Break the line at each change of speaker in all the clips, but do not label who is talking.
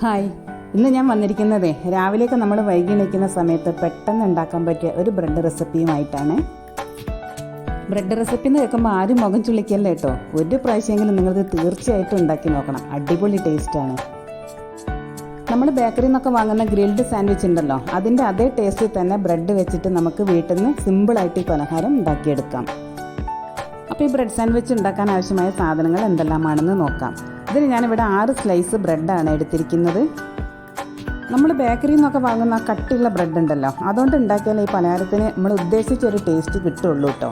Hi, ഇന്ന് ഞാൻ വന്നിരിക്കുന്നത് രാവിലെയൊക്കെ നമ്മൾ വൈകി നിൽക്കുന്ന സമയത്ത് പെട്ടെന്ന് ഉണ്ടാക്കാൻ പറ്റിയ ഒരു ബ്രെഡ് റെസിപ്പിയുമായിട്ടാണ്. ബ്രെഡ് റെസിപ്പി എന്ന് കേൾക്കുമ്പോൾ ആരും മുഖം ചുളിക്കല്ലേ കേട്ടോ. ഒരു പ്രാവശ്യമെങ്കിലും നിങ്ങൾക്ക് തീർച്ചയായിട്ടും ഉണ്ടാക്കി നോക്കണം. അടിപൊളി ടേസ്റ്റാണ്. നമ്മൾ ബേക്കറിയിൽ നിന്നൊക്കെ വാങ്ങുന്ന ഗ്രിൽഡ് സാൻഡ്വിച്ച് ഉണ്ടല്ലോ, അതിൻ്റെ അതേ ടേസ്റ്റിൽ തന്നെ ബ്രെഡ് വെച്ചിട്ട് നമുക്ക് വീട്ടിൽ നിന്ന് സിമ്പിളായിട്ട് ഈ പലഹാരം ഉണ്ടാക്കിയെടുക്കാം. അപ്പോൾ ഈ ബ്രെഡ് സാൻഡ്വിച്ച് ഉണ്ടാക്കാൻ ആവശ്യമായ സാധനങ്ങൾ എന്തെല്ലാമാണെന്ന് നോക്കാം. ഇതിന് ഞാനിവിടെ 6 സ്ലൈസ് ബ്രെഡാണ് എടുത്തിരിക്കുന്നത്. നമ്മൾ ബേക്കറിയിൽ നിന്നൊക്കെ വാങ്ങുന്ന കട്ടിയുള്ള ബ്രെഡ് ഉണ്ടല്ലോ, അതുകൊണ്ട് ഉണ്ടാക്കിയാൽ ഈ പലഹാരത്തിന് നമ്മൾ ഉദ്ദേശിച്ചൊരു ടേസ്റ്റ് കിട്ടുള്ളൂ കേട്ടോ.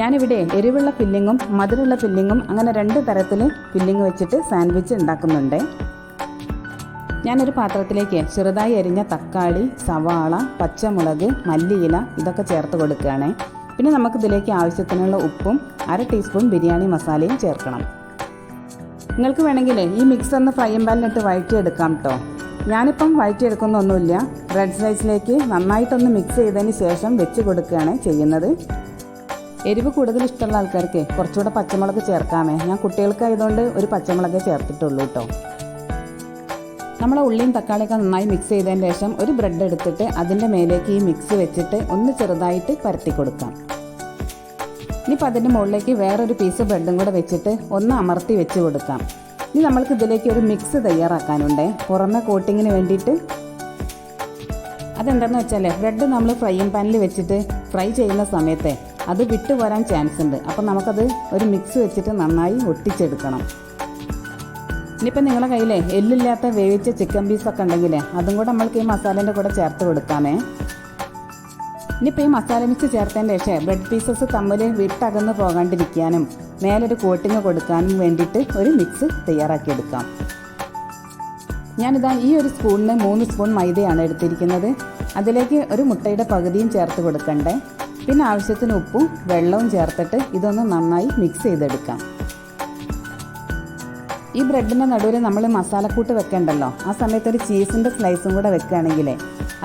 ഞാനിവിടെ എരിവുള്ള ഫില്ലിങ്ങും മധുരമുള്ള ഫില്ലിങ്ങും അങ്ങനെ 2 തരത്തിൽ ഫില്ലിങ് വെച്ചിട്ട് സാൻഡ്വിച്ച് ഉണ്ടാക്കുന്നുണ്ട്. ഞാനൊരു പാത്രത്തിലേക്ക് ചെറുതായി അരിഞ്ഞ തക്കാളി, സവാള, പച്ചമുളക്, മല്ലിയില ഇതൊക്കെ ചേർത്ത് കൊടുക്കുകയാണ്. പിന്നെ നമുക്കിതിലേക്ക് ആവശ്യത്തിനുള്ള ഉപ്പും 1/2 ടീസ്പൂൺ ബിരിയാണി മസാലയും ചേർക്കണം. നിങ്ങൾക്ക് വേണമെങ്കിൽ ഈ മിക്സ് ഒന്ന് ഫ്രൈ പാനിലിട്ട് വഴറ്റിയെടുക്കാം കേട്ടോ. ഞാനിപ്പം വഴറ്റിയെടുക്കുന്നൊന്നുമില്ല. ബ്രെഡ് സ്ലൈസിലേക്ക് നന്നായിട്ടൊന്ന് മിക്സ് ചെയ്തതിന് ശേഷം വെച്ച് കൊടുക്കുകയാണ് ചെയ്യുന്നത്. എരിവ് കൂടുതൽ ഇഷ്ടമുള്ള ആൾക്കാർക്ക് കുറച്ചുകൂടെ പച്ചമുളക് ചേർക്കാമേ. ഞാൻ കുട്ടികൾക്കായതുകൊണ്ട് ഒരു പച്ചമുളകേ ചേർത്തിട്ടുള്ളൂ കേട്ടോ. നമ്മളെ ഉള്ളിയും തക്കാളിയൊക്കെ നന്നായി മിക്സ് ചെയ്തതിന് ശേഷം ഒരു ബ്രെഡ് എടുത്തിട്ട് അതിൻ്റെ മേലേക്ക് ഈ മിക്സ് വെച്ചിട്ട് ഒന്ന് ചെറുതായിട്ട് പരത്തി കൊടുക്കാം. ഇനിയിപ്പോൾ അതിൻ്റെ മുകളിലേക്ക് വേറൊരു പീസ് ബ്രെഡും കൂടെ വെച്ചിട്ട് ഒന്ന് അമർത്തി വെച്ച് കൊടുക്കാം. ഇനി നമ്മൾക്ക് ഇതിലേക്ക് ഒരു മിക്സ് തയ്യാറാക്കാനുണ്ട് പുറമെ കോട്ടിങ്ങിന് വേണ്ടിയിട്ട്. അതെന്താണെന്ന് വെച്ചാൽ ബ്രെഡ് നമ്മൾ ഫ്രൈയിങ് പാനിൽ വെച്ചിട്ട് ഫ്രൈ ചെയ്യുന്ന സമയത്ത് അത് വിട്ടു പോരാൻ ചാൻസ് ഉണ്ട്. അപ്പം നമുക്കത് ഒരു മിക്സ് വെച്ചിട്ട് നന്നായി ഒട്ടിച്ചെടുക്കണം. ഇനിയിപ്പോൾ നിങ്ങളുടെ കയ്യിൽ എല്ലില്ലാത്ത വേവിച്ച ചിക്കൻ പീസൊക്കെ ഉണ്ടെങ്കിൽ അതും കൂടെ നമ്മൾക്ക് ഈ മസാലേൻ്റെ കൂടെ ചേർത്ത് കൊടുക്കാമേ. ഇനിയിപ്പോൾ ഈ മസാല മിക്സ് ചേർത്തതിൻ്റെ ശേഷം ബ്രെഡ് പീസസ് തമ്മിൽ വിട്ടകന്ന് പോകാണ്ടിരിക്കാനും മേലൊരു കോട്ടിങ് കൊടുക്കാനും വേണ്ടിയിട്ട് ഒരു മിക്സ് തയ്യാറാക്കിയെടുക്കാം. ഞാനിതാ ഈ ഒരു സ്പൂണിന് 3 സ്പൂൺ മൈദയാണ് എടുത്തിരിക്കുന്നത്. അതിലേക്ക് ഒരു മുട്ടയുടെ പകുതിയും ചേർത്ത് കൊടുക്കണ്ടേ. പിന്നെ ആവശ്യത്തിന് ഉപ്പും വെള്ളവും ചേർത്തിട്ട് ഇതൊന്ന് നന്നായി മിക്സ് ചെയ്തെടുക്കാം. ഈ ബ്രെഡിൻ്റെ നടുവിൽ നമ്മൾ മസാലക്കൂട്ട് വെക്കണ്ടല്ലോ, ആ സമയത്ത് ഒരു ചീസിൻ്റെ സ്ലൈസും കൂടെ വെക്കുകയാണെങ്കിൽ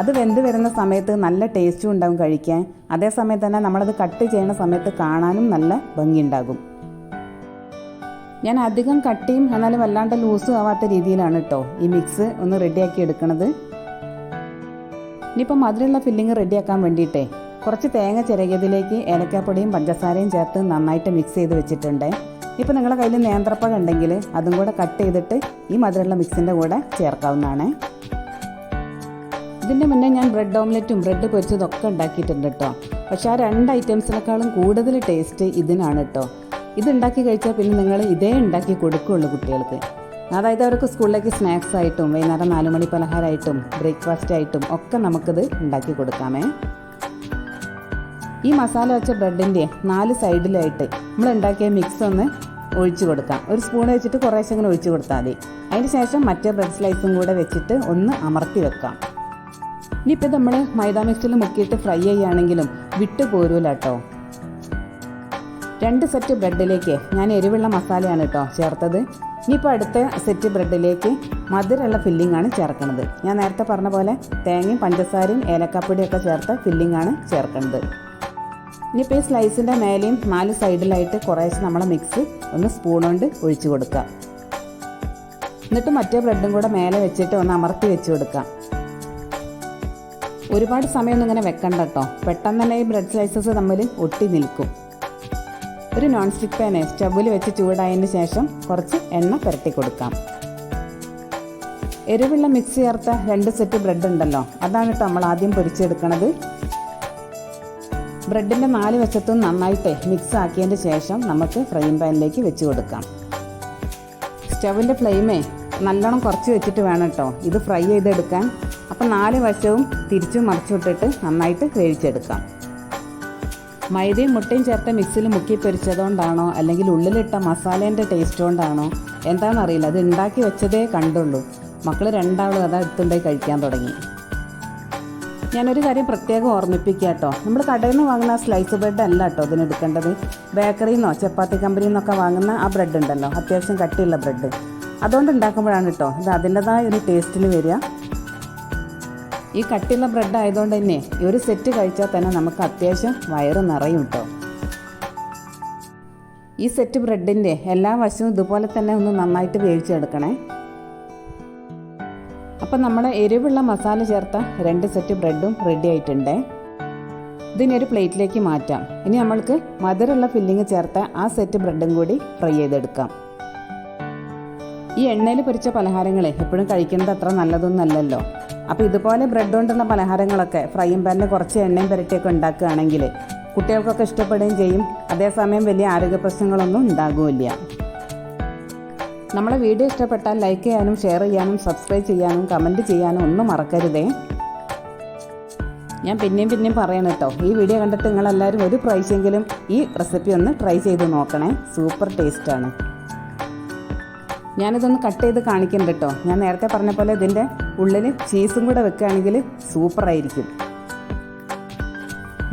അത് വെന്ത് വരുന്ന സമയത്ത് നല്ല ടേസ്റ്റും ഉണ്ടാകും കഴിക്കാൻ. അതേസമയത്ത് തന്നെ നമ്മളത് കട്ട് ചെയ്യുന്ന സമയത്ത് കാണാനും നല്ല ഭംഗിയുണ്ടാകും. ഞാൻ അധികം കട്ടിയും എന്നാലും വല്ലാണ്ട് ലൂസും ആവാത്ത രീതിയിലാണ് കേട്ടോ ഈ മിക്സ് ഒന്ന് റെഡിയാക്കി എടുക്കുന്നത്. ഇനിയിപ്പോൾ മധുരമുള്ള ഫില്ലിങ് റെഡിയാക്കാൻ വേണ്ടിയിട്ടേ കുറച്ച് തേങ്ങ ചിരകിയതിലേക്ക് ഏലക്കാപ്പൊടിയും പഞ്ചസാരയും ചേർത്ത് നന്നായിട്ട് മിക്സ് ചെയ്ത് വെച്ചിട്ടുണ്ട്. ഇപ്പോൾ നിങ്ങളുടെ കയ്യിൽ നേന്ത്രപ്പഴം ഉണ്ടെങ്കിൽ അതും കൂടെ കട്ട് ചെയ്തിട്ട് ഈ മധുരമുള്ള മിക്സിൻ്റെ കൂടെ ചേർക്കാവുന്നതാണ്. ഇതിൻ്റെ മുന്നേ ഞാൻ ബ്രെഡ് ഓംലെറ്റും ബ്രെഡ് പൊരിച്ചതൊക്കെ ഉണ്ടാക്കിയിട്ടുണ്ട് കേട്ടോ. പക്ഷേ ആ 2 ഐറ്റംസിനേക്കാളും കൂടുതൽ ടേസ്റ്റ് ഇതിനാണ് കേട്ടോ. ഇതുണ്ടാക്കി കഴിച്ചാൽ പിന്നെ നിങ്ങൾ ഇതേ ഉണ്ടാക്കി കൊടുക്കുകയുള്ളൂ കുട്ടികൾക്ക്. അതായത് അവർക്ക് സ്കൂളിലേക്ക് സ്നാക്സ് ആയിട്ടും വൈകുന്നേരം 4 മണി പലഹാരമായിട്ടും ബ്രേക്ക്ഫാസ്റ്റ് ആയിട്ടും ഒക്കെ നമുക്കിത് ഉണ്ടാക്കി കൊടുക്കാമേ. ഈ മസാല വെച്ച ബ്രെഡിൻ്റെ 4 സൈഡിലായിട്ട് നമ്മൾ ഉണ്ടാക്കിയ മിക്സ് ഒന്ന് ഒഴിച്ചു കൊടുക്കാം. ഒരു സ്പൂൺ വെച്ചിട്ട് കുറേശ്ശെ ഇങ്ങനെ ഒഴിച്ചു കൊടുത്താൽ മതി. അതിന് ശേഷം മറ്റേ ബ്രെഡ് സ്ലൈസും കൂടെ വെച്ചിട്ട് ഒന്ന് അമർത്തി വെക്കാം. ഇനിയിപ്പോൾ നമ്മൾ മൈദ മിക്സിൽ മുക്കിയിട്ട് ഫ്രൈ ചെയ്യുകയാണെങ്കിലും വിട്ടു പോരൂല കേട്ടോ. 2 സെറ്റ് ബ്രെഡിലേക്ക് ഞാൻ എരിവുള്ള മസാലയാണ് കേട്ടോ ചേർത്തത്. ഇനിയിപ്പോൾ അടുത്ത സെറ്റ് ബ്രെഡിലേക്ക് മധുരമുള്ള ഫില്ലിങ്ങാണ് ചേർക്കുന്നത്. ഞാൻ നേരത്തെ പറഞ്ഞ പോലെ തേങ്ങയും പഞ്ചസാരയും ഏലക്കാപ്പൊടിയൊക്കെ ചേർത്ത ഫില്ലിങ്ങാണ് ചേർക്കുന്നത്. ഇനിയിപ്പോൾ ഈ സ്ലൈസിൻ്റെ മേലെയും 4 സൈഡിലായിട്ട് കുറേശ്ശെ നമ്മളെ മിക്സ് ഒന്ന് സ്പൂൺ കൊണ്ട് ഒഴിച്ചു കൊടുക്കാം. എന്നിട്ട് മറ്റേ ബ്രെഡും കൂടെ മേലെ വെച്ചിട്ട് ഒന്ന് അമർത്തി വെച്ച് കൊടുക്കാം. ഒരുപാട് സമയമൊന്നും ഇങ്ങനെ വെക്കണ്ട കേട്ടോ. പെട്ടെന്ന് തന്നെ ഈ ബ്രെഡ് സ്ലൈസസ് തമ്മിൽ ഒട്ടി നിൽക്കും. ഒരു നോൺ സ്റ്റിക്ക് പാന് സ്റ്റവിൽ വെച്ച് ചൂടായതിന് ശേഷം കുറച്ച് എണ്ണ പുരട്ടി കൊടുക്കാം. എരിവുള്ള മിക്സ് ചേർത്ത 2 സെറ്റ് ബ്രെഡ് ഉണ്ടല്ലോ, അതാണ് കേട്ടോ നമ്മൾ ആദ്യം പൊരിച്ചെടുക്കണത്. ബ്രെഡിൻ്റെ 4 വശത്തും നന്നായിട്ട് മിക്സ് ആക്കിയതിൻ്റെ ശേഷം നമുക്ക് ഫ്രൈയിങ് പാനിലേക്ക് വെച്ച് കൊടുക്കാം. സ്റ്റവിൻ്റെ ഫ്ലെയിമേ നല്ലോണം കുറച്ച് വെച്ചിട്ട് വേണം കേട്ടോ ഇത് ഫ്രൈ ചെയ്തെടുക്കാൻ. അപ്പം 4 വശവും തിരിച്ചും മറിച്ചിട്ടിട്ട് നന്നായിട്ട് വേവിച്ചെടുക്കാം. മൈദയും മുട്ടയും ചേർത്ത മിക്സിൽ മുക്കി പൊരിച്ചതുകൊണ്ടാണോ അല്ലെങ്കിൽ ഉള്ളിലിട്ട മസാലേൻ്റെ ടേസ്റ്റ് കൊണ്ടാണോ എന്താണെന്നറിയില്ല, അത് ഉണ്ടാക്കി വെച്ചതേ കണ്ടുള്ളൂ. മക്കൾ 2 ആളും അതാ എടുത്തുണ്ടായി കഴിക്കാൻ തുടങ്ങി. ഞാനൊരു കാര്യം പ്രത്യേകം ഓർമ്മിപ്പിക്കുക കേട്ടോ. നമ്മൾ കടയിൽ നിന്ന് വാങ്ങുന്ന സ്ലൈസ് ബ്രെഡ് അല്ല കേട്ടോ ഇതിനെടുക്കേണ്ടത്. ബേക്കറിയിൽ നിന്നോ ചപ്പാത്തി കമ്പനിയിൽ നിന്നൊക്കെ വാങ്ങുന്ന ആ ബ്രെഡ് ഉണ്ടല്ലോ, അത്യാവശ്യം കട്ടിയുള്ള ബ്രെഡ്, അതുകൊണ്ട് ഉണ്ടാക്കുമ്പോഴാണ് കേട്ടോ ഇത് അതിൻ്റെതായ ഒരു ടേസ്റ്റിൽ വരിക. ഈ കട്ടിയുള്ള ബ്രെഡ് ആയതുകൊണ്ട് തന്നെ ഈ ഒരു സെറ്റ് കഴിച്ചാൽ തന്നെ നമുക്ക് അത്യാവശ്യം വയറ് നിറയും കേട്ടോ. ഈ സെറ്റ് ബ്രെഡിൻ്റെ എല്ലാ വശവും ഇതുപോലെ തന്നെ ഒന്ന് നന്നായിട്ട് വേവിച്ചെടുക്കണേ. അപ്പം നമ്മുടെ എരിവുള്ള മസാല ചേർത്ത 2 സെറ്റ് ബ്രെഡും റെഡി ആയിട്ടുണ്ട്. ഇതിനൊരു പ്ലേറ്റിലേക്ക് മാറ്റാം. ഇനി നമ്മൾക്ക് മധുരമുള്ള ഫില്ലിങ് ചേർത്ത ആ സെറ്റ് ബ്രെഡും കൂടി ഫ്രൈ ചെയ്തെടുക്കാം. ഈ എണ്ണയിൽ പൊരിച്ച പലഹാരങ്ങൾ എപ്പോഴും കഴിക്കുന്നത് അത്ര നല്ലതൊന്നുമല്ലല്ലോ. അപ്പോൾ ഇതുപോലെ ബ്രെഡ് കൊണ്ടുള്ള പലഹാരങ്ങളൊക്കെ ഫ്രൈയിങ് പാനിൽ കുറച്ച് എണ്ണയും പുരട്ടിയൊക്കെ ഉണ്ടാക്കുകയാണെങ്കിൽ കുട്ടികൾക്കൊക്കെ ഇഷ്ടപ്പെടുകയും ചെയ്യും. അതേസമയം വലിയ ആരോഗ്യ പ്രശ്നങ്ങളൊന്നും ഉണ്ടാകുമില്ല. നമ്മളെ വീഡിയോ ഇഷ്ടപ്പെട്ടാൽ ലൈക്ക് ചെയ്യാനും ഷെയർ ചെയ്യാനും സബ്സ്ക്രൈബ് ചെയ്യാനും കമൻറ്റ് ചെയ്യാനും ഒന്നും മറക്കരുതേ. ഞാൻ പിന്നെയും പറയണം കേട്ടോ, ഈ വീഡിയോ കണ്ടിട്ട് നിങ്ങളെല്ലാവരും ഒരു പ്രാവശ്യമെങ്കിലും ഈ റെസിപ്പി ഒന്ന് ട്രൈ ചെയ്ത് നോക്കണേ. സൂപ്പർ ടേസ്റ്റാണ്. ഞാനിതൊന്ന് കട്ട് ചെയ്ത് കാണിക്കുന്നുണ്ട് കേട്ടോ. ഞാൻ നേരത്തെ പറഞ്ഞ പോലെ ഇതിൻ്റെ ഉള്ളിൽ ചീസും കൂടെ വെക്കുകയാണെങ്കിൽ സൂപ്പറായിരിക്കും.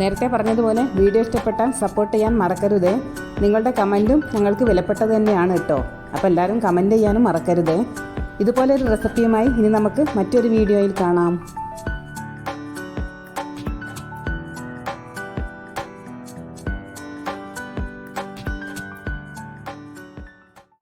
നേരത്തെ പറഞ്ഞതുപോലെ വീഡിയോ ഇഷ്ടപ്പെട്ടാൽ സപ്പോർട്ട് ചെയ്യാൻ മറക്കരുതേ. നിങ്ങളുടെ കമൻറ്റും ഞങ്ങൾക്ക് വിലപ്പെട്ടത് തന്നെയാണ് കേട്ടോ. അപ്പോൾ എല്ലാവരും കമൻറ്റ് ചെയ്യാനും മറക്കരുതേ. ഇതുപോലെ ഒരു റെസിപ്പിയുമായി ഇനി നമുക്ക് മറ്റൊരു വീഡിയോയിൽ കാണാം.